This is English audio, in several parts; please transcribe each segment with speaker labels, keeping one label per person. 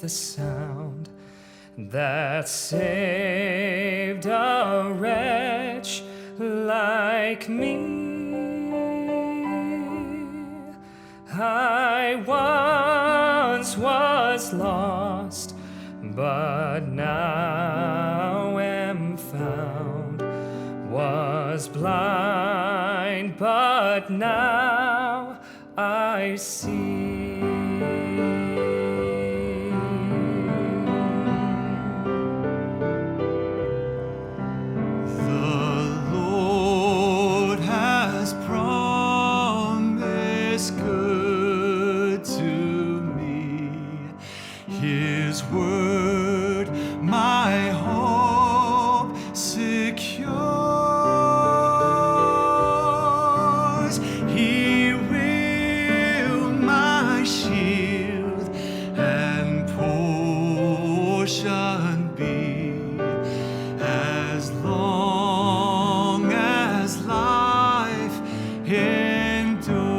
Speaker 1: the sound that saved a wretch like me. I once was lost, but now am found. Was blind, but now I see.
Speaker 2: His word, my hope secures. He will my shield and portion be, as long as life endures.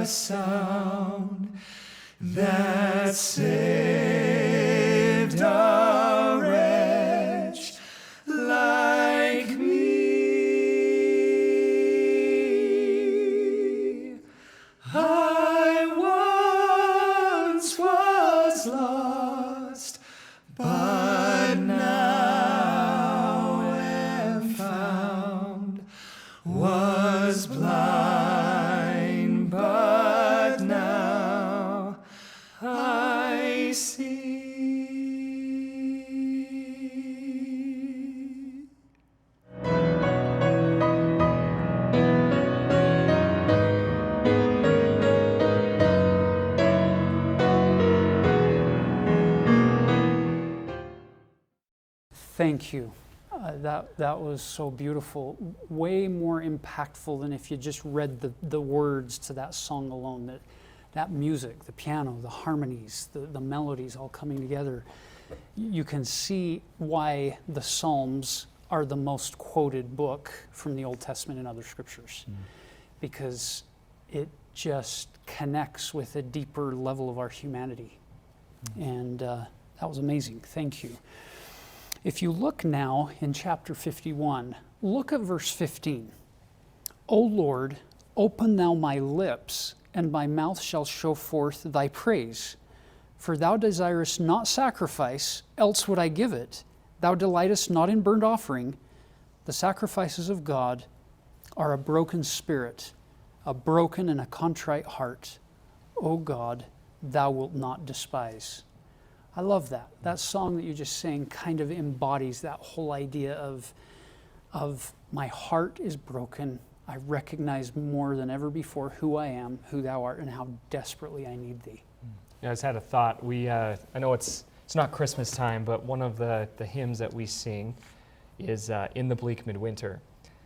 Speaker 1: Sound that saved a wretch like me. I once was lost, but now am found. Was blind, but now I see.
Speaker 3: Thank you. That was so beautiful. Way more impactful than if you just read the words to that song alone. That music, the piano, the harmonies, the melodies all coming together. You can see why the Psalms are the most quoted book from the Old Testament and other scriptures. Because it just connects with a deeper level of our humanity. And that was amazing. Thank you. If you look now in chapter 51, look at verse 15. O Lord, open thou my lips, and my mouth shall show forth thy praise. For thou desirest not sacrifice, else would I give it. Thou delightest not in burnt offering. The sacrifices of God are a broken spirit, a broken and a contrite heart. O God, thou wilt not despise. I love that. That song that you just sang kind of embodies that whole idea of my heart is broken. I recognize more than ever before who I am, who thou art, and how desperately I need thee.
Speaker 4: I just had a thought. I know it's not Christmas time, but one of the hymns that we sing is In the Bleak Midwinter.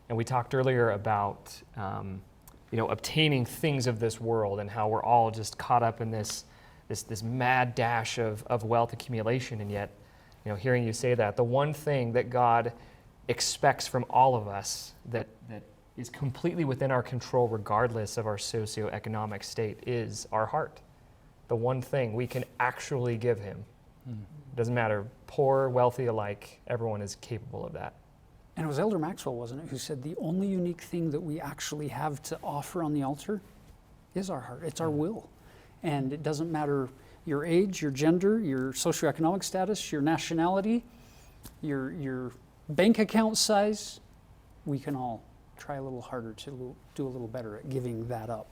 Speaker 4: And we talked earlier about obtaining things of this world and how we're all just caught up in this mad dash of wealth accumulation. And yet, hearing you say that, the one thing that God expects from all of us that is completely within our control regardless of our socioeconomic state is our heart. The one thing we can actually give him. Doesn't matter, poor, wealthy alike, everyone is capable of that.
Speaker 3: And it was Elder Maxwell, wasn't it, who said the only unique thing that we actually have to offer on the altar is our heart. It's our will. And it doesn't matter your age, your gender, your socioeconomic status, your nationality, your bank account size. We can all try a little harder to do a little better at giving that up.